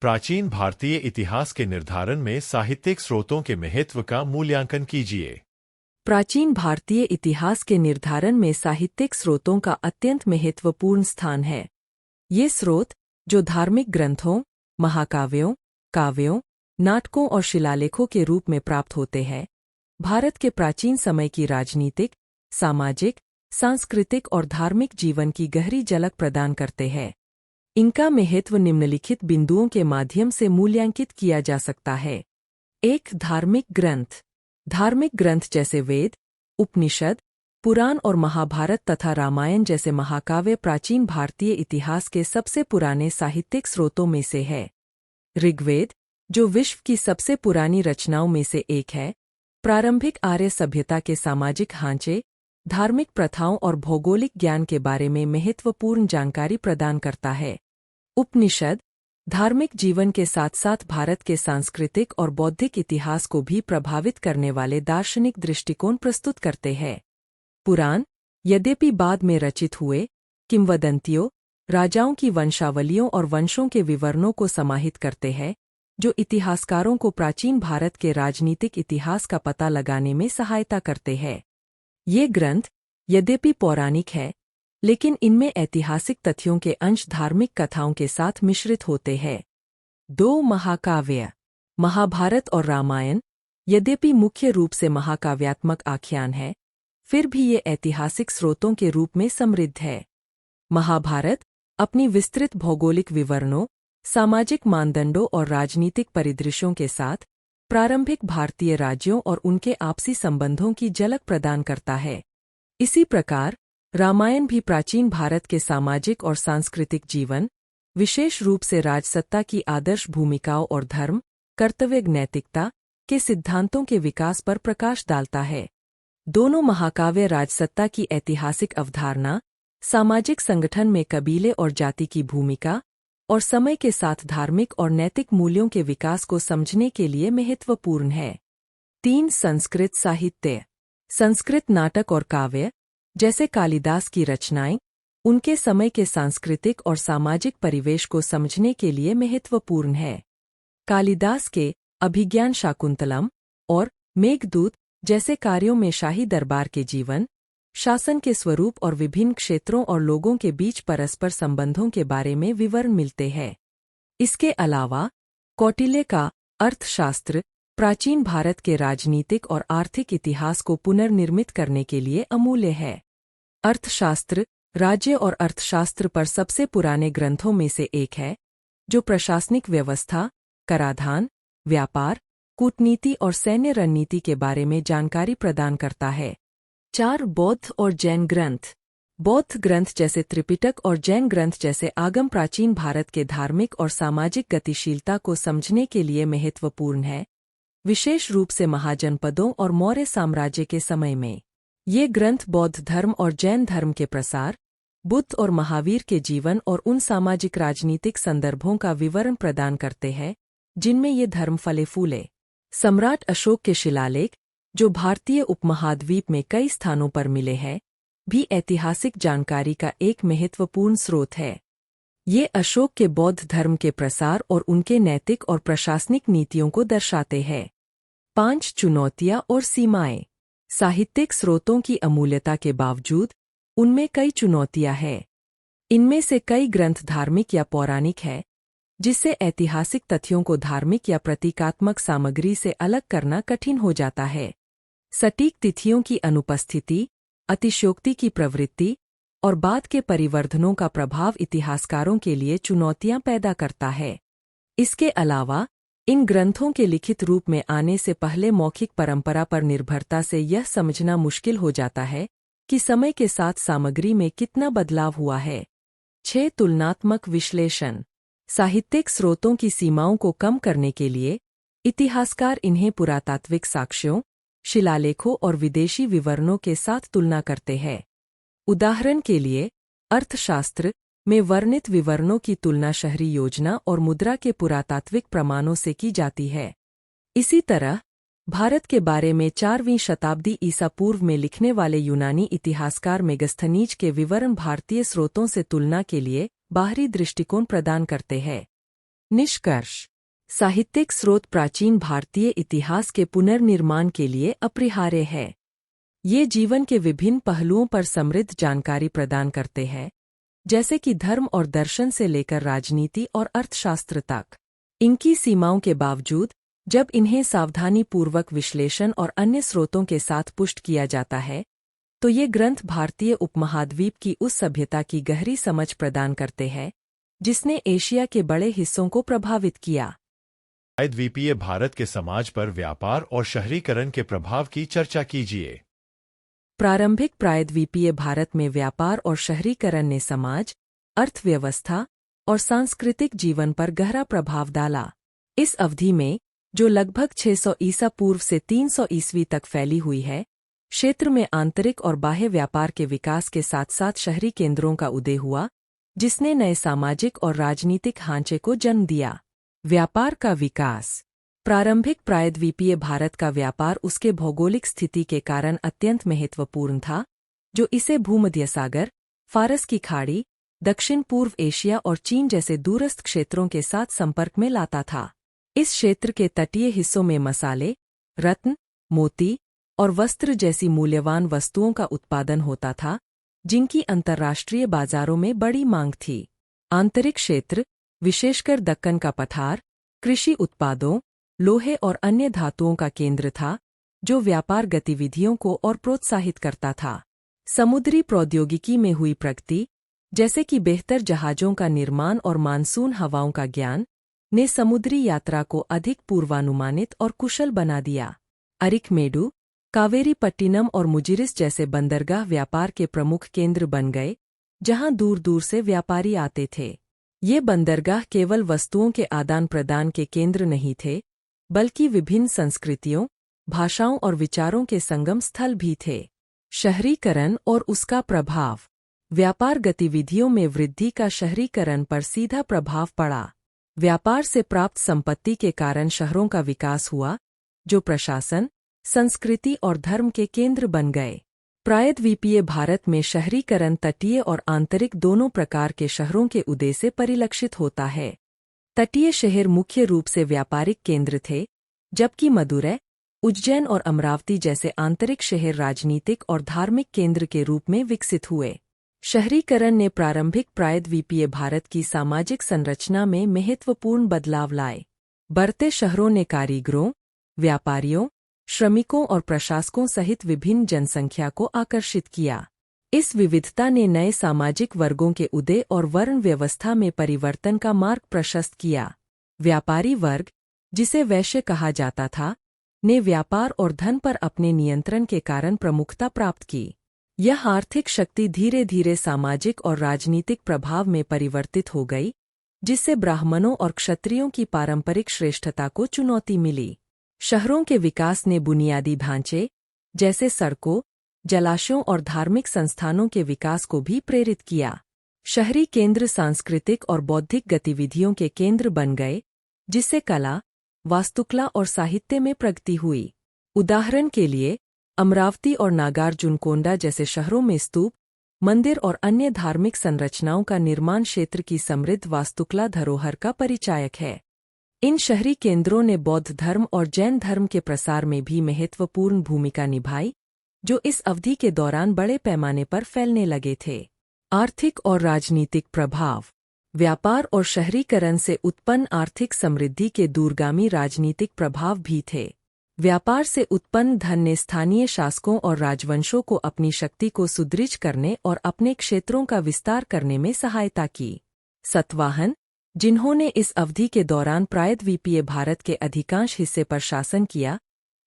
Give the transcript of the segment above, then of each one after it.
प्राचीन भारतीय इतिहास के निर्धारण में साहित्यिक स्रोतों के महत्व का मूल्यांकन कीजिए। प्राचीन भारतीय इतिहास के निर्धारण में साहित्यिक स्रोतों का अत्यंत महत्वपूर्ण स्थान है। ये स्रोत, जो धार्मिक ग्रंथों, महाकाव्यों, काव्यों, नाटकों और शिलालेखों के रूप में प्राप्त होते हैं, भारत के प्राचीन समय की राजनीतिक, सामाजिक, सांस्कृतिक और धार्मिक जीवन की गहरी झलक प्रदान करते हैं। इनका महत्व निम्नलिखित बिंदुओं के माध्यम से मूल्यांकित किया जा सकता है। 1. धार्मिक ग्रंथ। धार्मिक ग्रंथ जैसे वेद, उपनिषद, पुराण और महाभारत तथा रामायण जैसे महाकाव्य प्राचीन भारतीय इतिहास के सबसे पुराने साहित्यिक स्रोतों में से है। ऋग्वेद, जो विश्व की सबसे पुरानी रचनाओं में से एक है, प्रारंभिक आर्य सभ्यता के सामाजिक ढांचे, धार्मिक प्रथाओं और भौगोलिक ज्ञान के बारे में महत्वपूर्ण जानकारी प्रदान करता है। उपनिषद, धार्मिक जीवन के साथ साथ भारत के सांस्कृतिक और बौद्धिक इतिहास को भी प्रभावित करने वाले दार्शनिक दृष्टिकोण प्रस्तुत करते हैं। पुराण, यद्यपि बाद में रचित हुए, किंवदंतियों, राजाओं की वंशावलियों और वंशों के विवरणों को समाहित करते हैं, जो इतिहासकारों को प्राचीन भारत के राजनीतिक इतिहास का पता लगाने में सहायता करते हैं। ये ग्रंथ, यद्यपि पौराणिक है, लेकिन इनमें ऐतिहासिक तथ्यों के अंश धार्मिक कथाओं के साथ मिश्रित होते हैं। 2. महाकाव्य। महाभारत और रामायण, यद्यपि मुख्य रूप से महाकाव्यात्मक आख्यान है, फिर भी ये ऐतिहासिक स्रोतों के रूप में समृद्ध है। महाभारत अपनी विस्तृत भौगोलिक विवरणों, सामाजिक मानदंडों और राजनीतिक परिदृश्यों के साथ प्रारंभिक भारतीय राज्यों और उनके आपसी संबंधों की झलक प्रदान करता है। इसी प्रकार रामायण भी प्राचीन भारत के सामाजिक और सांस्कृतिक जीवन, विशेष रूप से राजसत्ता की आदर्श भूमिकाओं और धर्म, कर्तव्य नैतिकता के सिद्धांतों के विकास पर प्रकाश डालता है। दोनों महाकाव्य राजसत्ता की ऐतिहासिक अवधारणा, सामाजिक संगठन में कबीले और जाति की भूमिका और समय के साथ धार्मिक और नैतिक मूल्यों के विकास को समझने के लिए महत्वपूर्ण है। 3. संस्कृत साहित्य। संस्कृत नाटक और काव्य, जैसे कालिदास की रचनाएं, उनके समय के सांस्कृतिक और सामाजिक परिवेश को समझने के लिए महत्वपूर्ण है। कालिदास के अभिज्ञान शाकुंतलम और मेघदूत जैसे कार्यों में शाही दरबार के जीवन, शासन के स्वरूप और विभिन्न क्षेत्रों और लोगों के बीच परस्पर संबंधों के बारे में विवरण मिलते हैं। इसके अलावा कौटिल्य का अर्थशास्त्र प्राचीन भारत के राजनीतिक और आर्थिक इतिहास को पुनर्निर्मित करने के लिए अमूल्य है। अर्थशास्त्र राज्य और अर्थशास्त्र पर सबसे पुराने ग्रंथों में से एक है, जो प्रशासनिक व्यवस्था, कराधान, व्यापार, कूटनीति और सैन्य रणनीति के बारे में जानकारी प्रदान करता है। 4. बौद्ध और जैन ग्रंथ। बौद्ध ग्रंथ जैसे त्रिपिटक और जैन ग्रंथ जैसे आगम प्राचीन भारत के धार्मिक और सामाजिक गतिशीलता को समझने के लिए महत्वपूर्ण है, विशेष रूप से महाजनपदों और मौर्य साम्राज्य के समय में। ये ग्रंथ बौद्ध धर्म और जैन धर्म के प्रसार, बुद्ध और महावीर के जीवन और उन सामाजिक राजनीतिक संदर्भों का विवरण प्रदान करते हैं जिनमें ये धर्म फले फूले। सम्राट अशोक के शिलालेख, जो भारतीय उपमहाद्वीप में कई स्थानों पर मिले हैं, भी ऐतिहासिक जानकारी का एक महत्वपूर्ण स्रोत है। ये अशोक के बौद्ध धर्म के प्रसार और उनके नैतिक और प्रशासनिक नीतियों को दर्शाते हैं। 5. चुनौतियां और सीमाएं। साहित्यिक स्रोतों की अमूल्यता के बावजूद उनमें कई चुनौतियां हैं। इनमें से कई ग्रंथ धार्मिक या पौराणिक हैं, जिससे ऐतिहासिक तथ्यों को धार्मिक या प्रतीकात्मक सामग्री से अलग करना कठिन हो जाता है। सटीक तिथियों की अनुपस्थिति, अतिशयोक्ति की प्रवृत्ति और बाद के परिवर्धनों का प्रभाव इतिहासकारों के लिए चुनौतियां पैदा करता है। इसके अलावा इन ग्रंथों के लिखित रूप में आने से पहले मौखिक परंपरा पर निर्भरता से यह समझना मुश्किल हो जाता है कि समय के साथ सामग्री में कितना बदलाव हुआ है। 6. तुलनात्मक विश्लेषण। साहित्यिक स्रोतों की सीमाओं को कम करने के लिए इतिहासकार इन्हें पुरातात्विक साक्ष्यों, शिलालेखों और विदेशी विवरणों के साथ तुलना करते हैं। उदाहरण के लिए, अर्थशास्त्र में वर्णित विवरणों की तुलना शहरी योजना और मुद्रा के पुरातात्विक प्रमाणों से की जाती है। इसी तरह भारत के बारे में 4वीं शताब्दी ईसा पूर्व में लिखने वाले यूनानी इतिहासकार मेगस्थनीज के विवरण भारतीय स्रोतों से तुलना के लिए बाहरी दृष्टिकोण प्रदान करते हैं। निष्कर्ष। साहित्यिक स्रोत प्राचीन भारतीय इतिहास के पुनर्निर्माण के लिए अपरिहार्य है। ये जीवन के विभिन्न पहलुओं पर समृद्ध जानकारी प्रदान करते हैं, जैसे कि धर्म और दर्शन से लेकर राजनीति और अर्थशास्त्र तक। इनकी सीमाओं के बावजूद जब इन्हें सावधानीपूर्वक विश्लेषण और अन्य स्रोतों के साथ पुष्ट किया जाता है, तो ये ग्रंथ भारतीय उपमहाद्वीप की उस सभ्यता की गहरी समझ प्रदान करते हैं जिसने एशिया के बड़े हिस्सों को प्रभावित किया। प्रायद्वीपीय भारत के समाज पर व्यापार और शहरीकरण के प्रभाव की चर्चा कीजिए। प्रारंभिक प्रायद्वीपीय भारत में व्यापार और शहरीकरण ने समाज, अर्थव्यवस्था और सांस्कृतिक जीवन पर गहरा प्रभाव डाला। इस अवधि में, जो लगभग 600 ईसा पूर्व से 300 ईस्वी तक फैली हुई है, क्षेत्र में आंतरिक और बाह्य व्यापार के विकास के साथ साथ शहरी केंद्रों का उदय हुआ, जिसने नए सामाजिक और राजनीतिक ढांचे को जन्म दिया। व्यापार का विकास। प्रारंभिक प्रायद्वीपीय भारत का व्यापार उसके भौगोलिक स्थिति के कारण अत्यंत महत्वपूर्ण था, जो इसे भूमध्य सागर, फारस की खाड़ी, दक्षिण पूर्व एशिया और चीन जैसे दूरस्थ क्षेत्रों के साथ संपर्क में लाता था। इस क्षेत्र के तटीय हिस्सों में मसाले, रत्न, मोती और वस्त्र जैसी मूल्यवान वस्तुओं का उत्पादन होता था, जिनकी अंतर्राष्ट्रीय बाजारों में बड़ी मांग थी। आंतरिक क्षेत्र, विशेषकर दक्कन का पठार, कृषि उत्पादों, लोहे और अन्य धातुओं का केंद्र था, जो व्यापार गतिविधियों को और प्रोत्साहित करता था। समुद्री प्रौद्योगिकी में हुई प्रगति, जैसे कि बेहतर जहाजों का निर्माण और मानसून हवाओं का ज्ञान, ने समुद्री यात्रा को अधिक पूर्वानुमानित और कुशल बना दिया। अरिकमेडु, कावेरीपट्टिनम और मुजिरिस जैसे बंदरगाह व्यापार के प्रमुख केंद्र बन गए, जहां दूर दूर से व्यापारी आते थे। ये बंदरगाह केवल वस्तुओं के आदान प्रदान के केंद्र नहीं थे, बल्कि विभिन्न संस्कृतियों, भाषाओं और विचारों के संगम स्थल भी थे। शहरीकरण और उसका प्रभाव। व्यापार गतिविधियों में वृद्धि का शहरीकरण पर सीधा प्रभाव पड़ा। व्यापार से प्राप्त संपत्ति के कारण शहरों का विकास हुआ, जो प्रशासन, संस्कृति और धर्म के केंद्र बन गए। प्रायद्वीपीय भारत में शहरीकरण तटीय और आंतरिक दोनों प्रकार के शहरों के उदय से परिलक्षित होता है। तटीय शहर मुख्य रूप से व्यापारिक केंद्र थे, जबकि मदुरै, उज्जैन और अमरावती जैसे आंतरिक शहर राजनीतिक और धार्मिक केंद्र के रूप में विकसित हुए। शहरीकरण ने प्रारंभिक प्रायद्वीपीय भारत की सामाजिक संरचना में महत्वपूर्ण बदलाव लाए। बढ़ते शहरों ने कारीगरों, व्यापारियों, श्रमिकों और प्रशासकों सहित विभिन्न जनसंख्या को आकर्षित किया। इस विविधता ने नए सामाजिक वर्गों के उदय और वर्ण व्यवस्था में परिवर्तन का मार्ग प्रशस्त किया। व्यापारी वर्ग, जिसे वैश्य कहा जाता था, ने व्यापार और धन पर अपने नियंत्रण के कारण प्रमुखता प्राप्त की। यह आर्थिक शक्ति धीरे धीरे सामाजिक और राजनीतिक प्रभाव में परिवर्तित हो गई, जिससे ब्राह्मणों और क्षत्रियों की पारंपरिक श्रेष्ठता को चुनौती मिली। शहरों के विकास ने बुनियादी ढांचे, जैसे सड़कों, जलाशयों और धार्मिक संस्थानों के विकास को भी प्रेरित किया। शहरी केंद्र सांस्कृतिक और बौद्धिक गतिविधियों के केंद्र बन गए, जिससे कला, वास्तुकला और साहित्य में प्रगति हुई। उदाहरण के लिए, अमरावती और नागार्जुनकोंडा जैसे शहरों में स्तूप, मंदिर और अन्य धार्मिक संरचनाओं का निर्माण क्षेत्र की समृद्ध वास्तुकला धरोहर का परिचायक है। इन शहरी केंद्रों ने बौद्ध धर्म और जैन धर्म के प्रसार में भी महत्वपूर्ण भूमिका निभाई, जो इस अवधि के दौरान बड़े पैमाने पर फैलने लगे थे। आर्थिक और राजनीतिक प्रभाव। व्यापार और शहरीकरण से उत्पन्न आर्थिक समृद्धि के दूरगामी राजनीतिक प्रभाव भी थे। व्यापार से उत्पन्न धन ने स्थानीय शासकों और राजवंशों को अपनी शक्ति को सुदृढ़ करने और अपने क्षेत्रों का विस्तार करने में सहायता की। सतवाहन, जिन्होंने इस अवधि के दौरान प्रायद्वीपीय भारत के अधिकांश हिस्से पर शासन किया,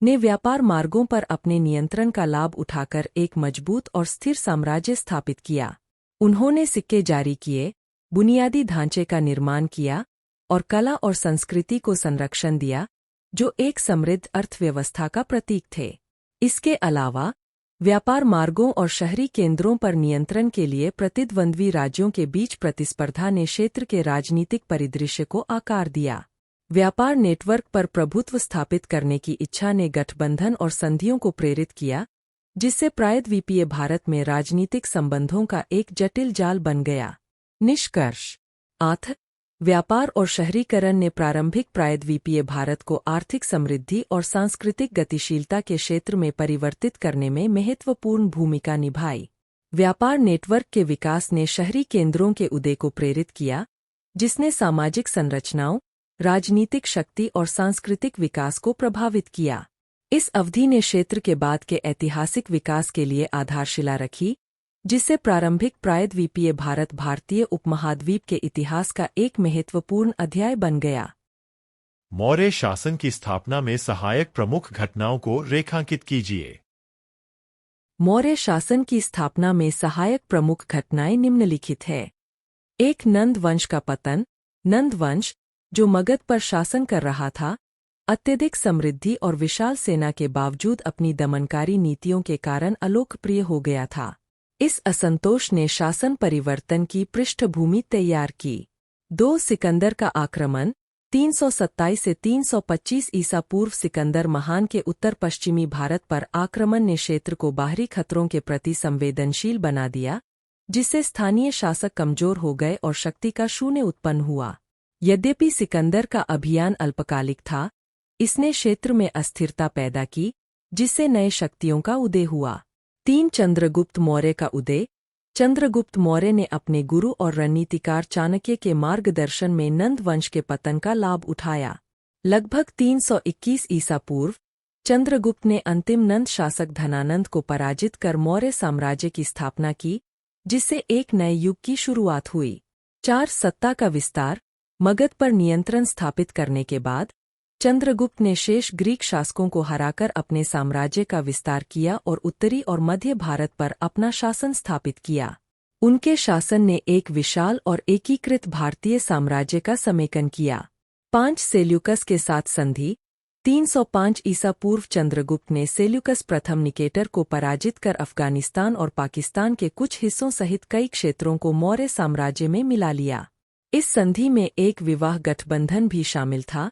ने व्यापार मार्गों पर अपने नियंत्रण का लाभ उठाकर एक मजबूत और स्थिर साम्राज्य स्थापित किया। उन्होंने सिक्के जारी किए, बुनियादी ढांचे का निर्माण किया और कला और संस्कृति को संरक्षण दिया, जो एक समृद्ध अर्थव्यवस्था का प्रतीक थे। इसके अलावा, व्यापार मार्गों और शहरी केंद्रों पर नियंत्रण के लिए प्रतिद्वंद्वी राज्यों के बीच प्रतिस्पर्धा ने क्षेत्र के राजनीतिक परिदृश्य को आकार दिया। व्यापार नेटवर्क पर प्रभुत्व स्थापित करने की इच्छा ने गठबंधन और संधियों को प्रेरित किया, जिससे प्रायद्वीपीय भारत में राजनीतिक संबंधों का एक जटिल जाल बन गया। निष्कर्ष। व्यापार और शहरीकरण ने प्रारंभिक प्रायद्वीपीय भारत को आर्थिक समृद्धि और सांस्कृतिक गतिशीलता के क्षेत्र में परिवर्तित करने में महत्वपूर्ण भूमिका निभाई। व्यापार नेटवर्क के विकास ने शहरी केंद्रों के उदय को प्रेरित किया, जिसने सामाजिक संरचनाओं, राजनीतिक शक्ति और सांस्कृतिक विकास को प्रभावित किया। इस अवधि ने क्षेत्र के बाद के ऐतिहासिक विकास के लिए आधारशिला रखी, जिससे प्रारंभिक प्रायद्वीपीय भारत भारतीय उपमहाद्वीप के इतिहास का एक महत्वपूर्ण अध्याय बन गया। मौर्य शासन की स्थापना में सहायक प्रमुख घटनाओं को रेखांकित कीजिए। मौर्य शासन की स्थापना में सहायक प्रमुख घटनाएं निम्नलिखित है। 1. नंद वंश का पतन। नंद वंश, जो मगध पर शासन कर रहा था, अत्यधिक समृद्धि और विशाल सेना के बावजूद अपनी दमनकारी नीतियों के कारण अलोकप्रिय हो गया था। इस असंतोष ने शासन परिवर्तन की पृष्ठभूमि तैयार की। 2. सिकंदर का आक्रमण। 327 से 325 ईसा पूर्व सिकंदर महान के उत्तर पश्चिमी भारत पर आक्रमण ने क्षेत्र को बाहरी खतरों के प्रति संवेदनशील बना दिया, जिससे स्थानीय शासक कमजोर हो गए और शक्ति का शून्य उत्पन्न हुआ। यद्यपि सिकंदर का अभियान अल्पकालिक था, इसने क्षेत्र में अस्थिरता पैदा की, जिससे नए शक्तियों का उदय हुआ। 3. चंद्रगुप्त मौर्य का उदय। चंद्रगुप्त मौर्य ने अपने गुरु और रणनीतिकार चाणक्य के मार्गदर्शन में नंद वंश के पतन का लाभ उठाया। लगभग 321 ईसा पूर्व चंद्रगुप्त ने अंतिम नंद शासक धनानंद को पराजित कर मौर्य साम्राज्य की स्थापना की, जिससे एक नए युग की शुरुआत हुई। 4. सत्ता का विस्तार। मगध पर नियंत्रण स्थापित करने के बाद चंद्रगुप्त ने शेष ग्रीक शासकों को हराकर अपने साम्राज्य का विस्तार किया और उत्तरी और मध्य भारत पर अपना शासन स्थापित किया। उनके शासन ने एक विशाल और एकीकृत भारतीय साम्राज्य का समेकन किया। 5. सेल्यूकस के साथ संधि। 305 ईसा पूर्व चंद्रगुप्त ने सेल्यूकस प्रथम निकेटर को पराजित कर अफगानिस्तान और पाकिस्तान के कुछ हिस्सों सहित कई क्षेत्रों को मौर्य साम्राज्य में मिला लिया। इस संधि में एक विवाह गठबंधन भी शामिल था,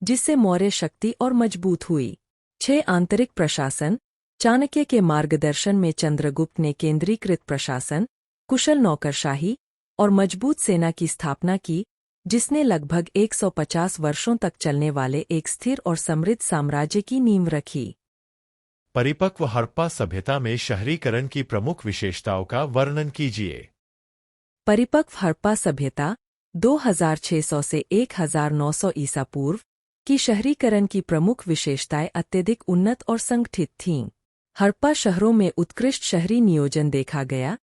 जिससे मौर्य शक्ति और मजबूत हुई। 6. आंतरिक प्रशासन। चाणक्य के मार्गदर्शन में चंद्रगुप्त ने केंद्रीकृत प्रशासन, कुशल नौकरशाही और मजबूत सेना की स्थापना की, जिसने लगभग 150 वर्षों तक चलने वाले एक स्थिर और समृद्ध साम्राज्य की नींव रखी। परिपक्व हड़प्पा सभ्यता में शहरीकरण की प्रमुख विशेषताओं का वर्णन कीजिए। परिपक्व हड़प्पा सभ्यता 2600 से 1900 ईसा पूर्व की शहरीकरण की प्रमुख विशेषताएं अत्यधिक उन्नत और संगठित थीं। हड़प्पा शहरों में उत्कृष्ट शहरी नियोजन देखा गया,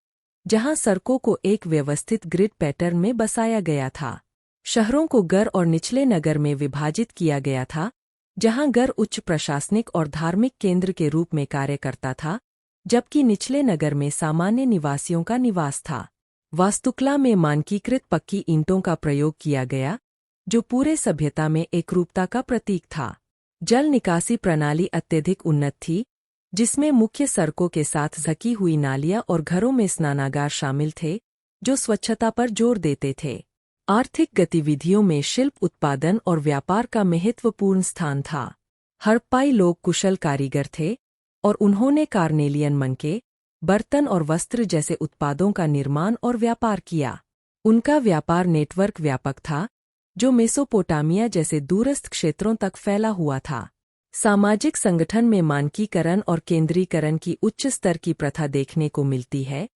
जहां सड़कों को एक व्यवस्थित ग्रिड पैटर्न में बसाया गया था। शहरों को गर और निचले नगर में विभाजित किया गया था, जहां गर उच्च प्रशासनिक और धार्मिक केंद्र के रूप में कार्य करता था, जबकि निचले नगर में सामान्य निवासियों का निवास था। वास्तुकला में मानकीकृत पक्की ईंटों का प्रयोग किया गया, जो पूरे सभ्यता में एकरूपता का प्रतीक था। जल निकासी प्रणाली अत्यधिक उन्नत थी, जिसमें मुख्य सड़कों के साथ ढकी हुई नालियां और घरों में स्नानागार शामिल थे, जो स्वच्छता पर जोर देते थे। आर्थिक गतिविधियों में शिल्प उत्पादन और व्यापार का महत्वपूर्ण स्थान था। हड़प्पाई लोग कुशल कारीगर थे और उन्होंने कार्नेलियन मनके, बर्तन और वस्त्र जैसे उत्पादों का निर्माण और व्यापार किया। उनका व्यापार नेटवर्क व्यापक था, जो मेसोपोटामिया जैसे दूरस्थ क्षेत्रों तक फैला हुआ था। सामाजिक संगठन में मानकीकरण और केंद्रीकरण की उच्च स्तर की प्रथा देखने को मिलती है,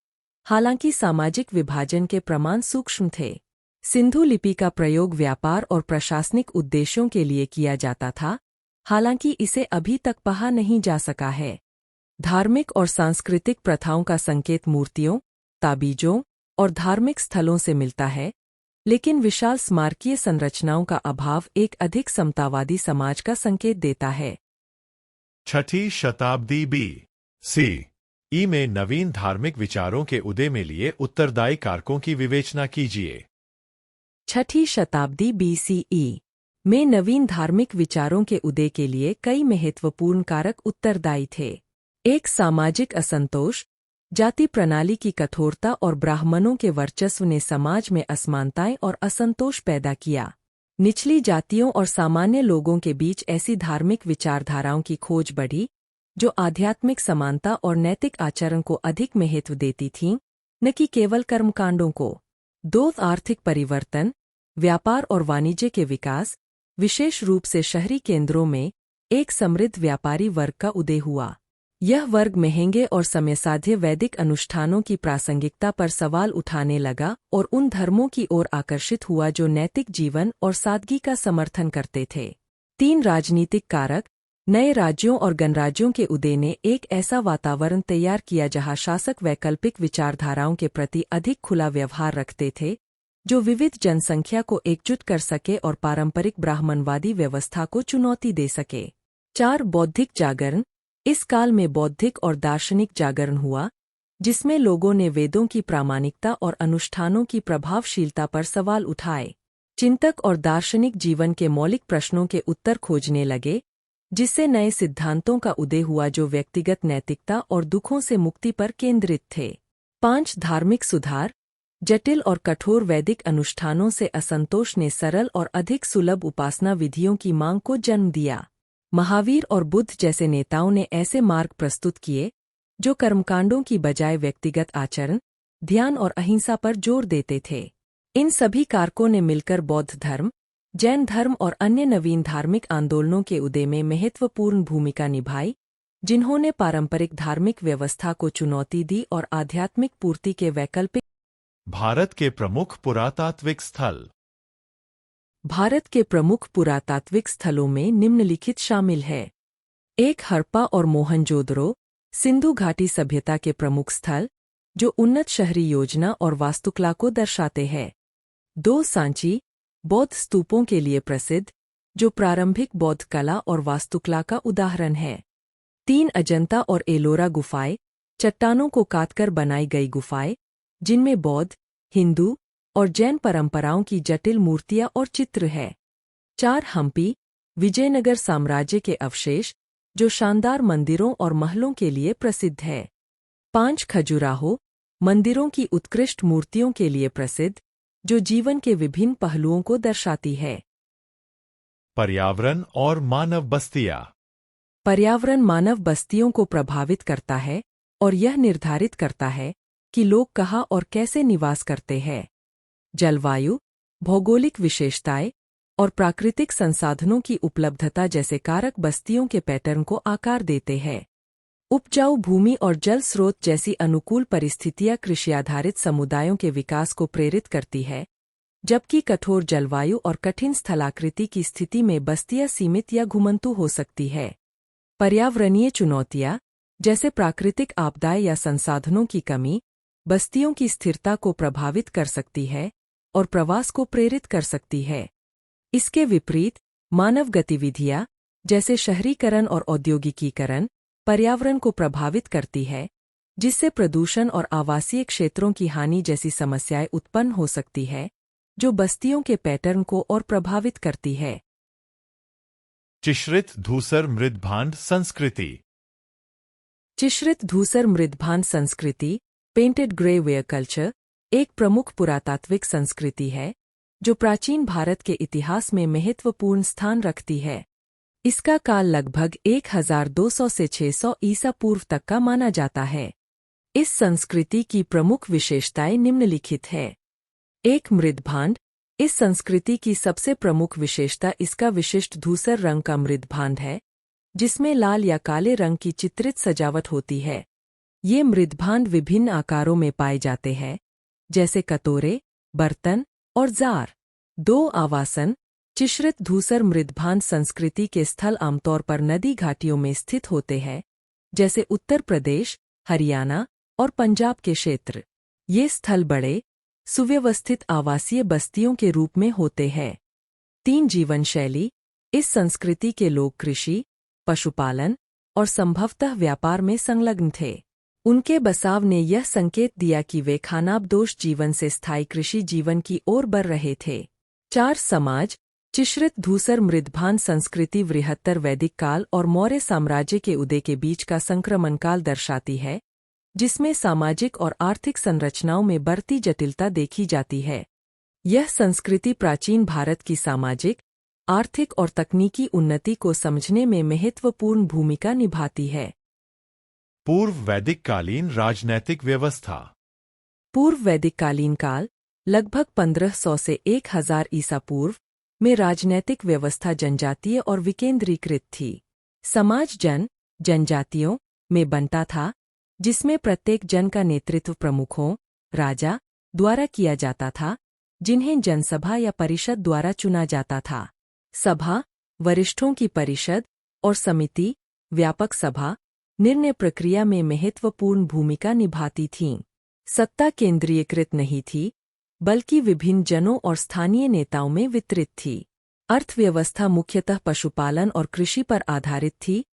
हालांकि सामाजिक विभाजन के प्रमाण सूक्ष्म थे। सिंधु लिपि का प्रयोग व्यापार और प्रशासनिक उद्देश्यों के लिए किया जाता था, हालांकि इसे अभी तक पढ़ा नहीं जा सका है। धार्मिक और सांस्कृतिक प्रथाओं का संकेत मूर्तियों, ताबीजों और धार्मिक स्थलों से मिलता है, लेकिन विशाल स्मारकीय संरचनाओं का अभाव एक अधिक समतावादी समाज का संकेत देता है। 6ठी शताब्दी BC में नवीन धार्मिक विचारों के उदय में लिए उत्तरदायी कारकों की विवेचना कीजिए। 6ठी शताब्दी BCE में नवीन धार्मिक विचारों के उदय के लिए कई महत्वपूर्ण कारक उत्तरदायी थे। 1. सामाजिक असंतोष। जाति प्रणाली की कठोरता और ब्राह्मणों के वर्चस्व ने समाज में असमानताएं और असंतोष पैदा किया। निचली जातियों और सामान्य लोगों के बीच ऐसी धार्मिक विचारधाराओं की खोज बढ़ी, जो आध्यात्मिक समानता और नैतिक आचरण को अधिक महत्व देती थीं, न कि केवल कर्मकांडों को। 2. आर्थिक परिवर्तन। व्यापार और वाणिज्य के विकास, विशेष रूप से शहरी केंद्रों में एक समृद्ध व्यापारी वर्ग का उदय हुआ। यह वर्ग महंगे और समयसाध्य वैदिक अनुष्ठानों की प्रासंगिकता पर सवाल उठाने लगा और उन धर्मों की ओर आकर्षित हुआ जो नैतिक जीवन और सादगी का समर्थन करते थे। 3 राजनीतिक कारक, नए राज्यों और गणराज्यों के उदय ने एक ऐसा वातावरण तैयार किया जहां शासक वैकल्पिक विचारधाराओं के प्रति अधिक खुला व्यवहार रखते थे, जो विविध जनसंख्या को एकजुट कर सके और पारंपरिक ब्राह्मणवादी व्यवस्था को चुनौती दे सके। 4 बौद्धिक जागरण। इस काल में बौद्धिक और दार्शनिक जागरण हुआ, जिसमें लोगों ने वेदों की प्रामाणिकता और अनुष्ठानों की प्रभावशीलता पर सवाल उठाए। चिंतक और दार्शनिक जीवन के मौलिक प्रश्नों के उत्तर खोजने लगे, जिससे नए सिद्धांतों का उदय हुआ जो व्यक्तिगत नैतिकता और दुखों से मुक्ति पर केंद्रित थे। 5 धार्मिक सुधार। जटिल और कठोर वैदिक अनुष्ठानों से असंतोष ने सरल और अधिक सुलभ उपासना विधियों की मांग को जन्म दिया। महावीर और बुद्ध जैसे नेताओं ने ऐसे मार्ग प्रस्तुत किए जो कर्मकांडों की बजाय व्यक्तिगत आचरण, ध्यान और अहिंसा पर जोर देते थे। इन सभी कारकों ने मिलकर बौद्ध धर्म, जैन धर्म और अन्य नवीन धार्मिक आंदोलनों के उदय में महत्वपूर्ण भूमिका निभाई, जिन्होंने पारंपरिक धार्मिक व्यवस्था को चुनौती दी और आध्यात्मिक पूर्ति के वैकल्पिक। भारत के प्रमुख पुरातात्विक स्थल। भारत के प्रमुख पुरातात्विक स्थलों में निम्नलिखित शामिल है। 1 हड़प्पा और मोहनजोदड़ो, सिंधु घाटी सभ्यता के प्रमुख स्थल, जो उन्नत शहरी योजना और वास्तुकला को दर्शाते हैं। 2 सांची, बौद्ध स्तूपों के लिए प्रसिद्ध, जो प्रारंभिक बौद्ध कला और वास्तुकला का उदाहरण है। 3 अजंता और एलोरा गुफाएं, चट्टानों को काटकर बनाई गई गुफाएं, जिनमें बौद्ध, हिंदू और जैन परंपराओं की जटिल मूर्तियां और चित्र है। 4 हम्पी, विजयनगर साम्राज्य के अवशेष, जो शानदार मंदिरों और महलों के लिए प्रसिद्ध है। 5 खजुराहो, मंदिरों की उत्कृष्ट मूर्तियों के लिए प्रसिद्ध, जो जीवन के विभिन्न पहलुओं को दर्शाती है। पर्यावरण और मानव बस्तियां। पर्यावरण मानव बस्तियों को प्रभावित करता है और यह निर्धारित करता है कि लोग कहाँ और कैसे निवास करते हैं। जलवायु, भौगोलिक विशेषताएं और प्राकृतिक संसाधनों की उपलब्धता जैसे कारक बस्तियों के पैटर्न को आकार देते हैं। उपजाऊ भूमि और जल स्रोत जैसी अनुकूल परिस्थितियां कृषि आधारित समुदायों के विकास को प्रेरित करती है, जबकि कठोर जलवायु और कठिन स्थलाकृति की स्थिति में बस्तियां सीमित या घुमंतु हो सकती है। पर्यावरणीय चुनौतियां, जैसे प्राकृतिक आपदाएं या संसाधनों की कमी, बस्तियों की स्थिरता को प्रभावित कर सकती है और प्रवास को प्रेरित कर सकती है। इसके विपरीत, मानव गतिविधियां, जैसे शहरीकरण और औद्योगिकीकरण, पर्यावरण को प्रभावित करती है, जिससे प्रदूषण और आवासीय क्षेत्रों की हानि जैसी समस्याएं उत्पन्न हो सकती है, जो बस्तियों के पैटर्न को और प्रभावित करती है। चिश्रित धूसर मृदभांड संस्कृति। चिश्रित धूसर मृदभांड संस्कृति, पेंटेड ग्रे वेयर कल्चर, एक प्रमुख पुरातात्विक संस्कृति है जो प्राचीन भारत के इतिहास में महत्वपूर्ण स्थान रखती है। इसका काल लगभग 1200 से 600 ईसा पूर्व तक का माना जाता है। इस संस्कृति की प्रमुख विशेषताएं निम्नलिखित है। 1 मृदभांड। इस संस्कृति की सबसे प्रमुख विशेषता इसका विशिष्ट धूसर रंग का मृदभांड है, जिसमें लाल या काले रंग की चित्रित सजावट होती है। ये मृदभांड विभिन्न आकारों में पाए जाते हैं, जैसे कटोरे, बर्तन और जार। 2 आवासन। चिश्रित धूसर मृदभांड संस्कृति के स्थल आमतौर पर नदी घाटियों में स्थित होते हैं, जैसे उत्तर प्रदेश, हरियाणा और पंजाब के क्षेत्र। ये स्थल बड़े, सुव्यवस्थित आवासीय बस्तियों के रूप में होते हैं। 3 जीवन शैली। इस संस्कृति के लोग कृषि, पशुपालन और संभवतः व्यापार में संलग्न थे। उनके बसाव ने यह संकेत दिया कि वे खानाबदोश जीवन से स्थायी कृषि जीवन की ओर बढ़ रहे थे। 4 समाज। चिश्रित धूसर मृदभांड संस्कृति बृहत्तर वैदिक काल और मौर्य साम्राज्य के उदय के बीच का संक्रमण काल दर्शाती है, जिसमें सामाजिक और आर्थिक संरचनाओं में बढ़ती जटिलता देखी जाती है। यह संस्कृति प्राचीन भारत की सामाजिक, आर्थिक और तकनीकी उन्नति को समझने में महत्वपूर्ण भूमिका निभाती है। पूर्व वैदिक कालीन राजनैतिक व्यवस्था। पूर्व वैदिक कालीन काल लगभग 1500 से 1000 ईसा पूर्व में राजनैतिक व्यवस्था जनजातीय और विकेंद्रीकृत थी। समाज जनजातियों में बनता था, जिसमें प्रत्येक जन का नेतृत्व प्रमुखों, राजा द्वारा किया जाता था, जिन्हें जनसभा या परिषद द्वारा चुना जाता था। सभा, वरिष्ठों की परिषद और समिति, व्यापक सभा, निर्णय प्रक्रिया में महत्वपूर्ण भूमिका निभाती थीं। सत्ता केंद्रीयकृत नहीं थी, बल्कि विभिन्न जनों और स्थानीय नेताओं में वितरित थी। अर्थव्यवस्था मुख्यतः पशुपालन और कृषि पर आधारित थी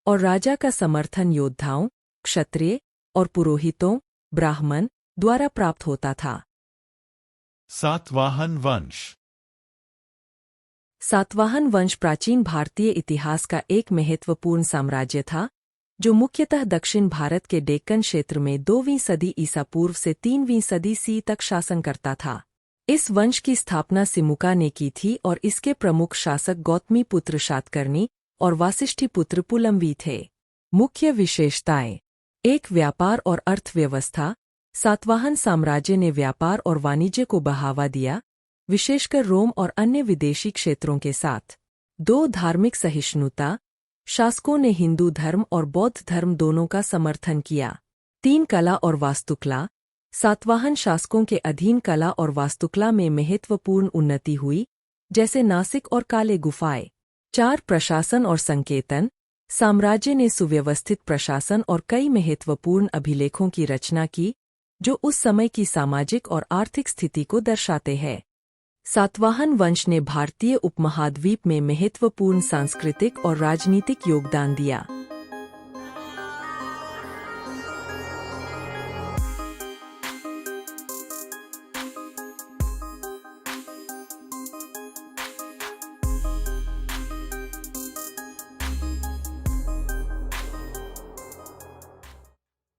और राजा का समर्थन योद्धाओं, क्षत्रिय और पुरोहितों, ब्राह्मण द्वारा प्राप्त होता था। सातवाहन वंश। सातवाहन वंश प्राचीन भारतीय इतिहास का एक महत्वपूर्ण साम्राज्य था, जो मुख्यतः दक्षिण भारत के डेक्कन क्षेत्र में 2वीं सदी ईसा पूर्व से 3वीं सदी सी तक शासन करता था। इस वंश की स्थापना सिमुका ने की थी और इसके प्रमुख शासक गौतमीपुत्र शातकर्णी और वासिष्ठीपुत्र पुलंवी थे। मुख्य विशेषताएं: 1. व्यापार और अर्थव्यवस्था। सातवाहन साम्राज्य ने व्यापार और वाणिज्य को बढ़ावा दिया, विशेषकर रोम और अन्य विदेशी क्षेत्रों के साथ। 2. धार्मिक सहिष्णुता। शासकों ने हिंदू धर्म और बौद्ध धर्म दोनों का समर्थन किया। 3. कला और वास्तुकला। सातवाहन शासकों के अधीन कला और वास्तुकला में महत्वपूर्ण उन्नति हुई, जैसे नासिक और काले गुफाएं। 4. प्रशासन और संकेतन। साम्राज्य ने सुव्यवस्थित प्रशासन और कई महत्वपूर्ण अभिलेखों की रचना की, जो उस समय की सामाजिक और आर्थिक स्थिति को दर्शाते हैं। सातवाहन वंश ने भारतीय उपमहाद्वीप में महत्वपूर्ण सांस्कृतिक और राजनीतिक योगदान दिया।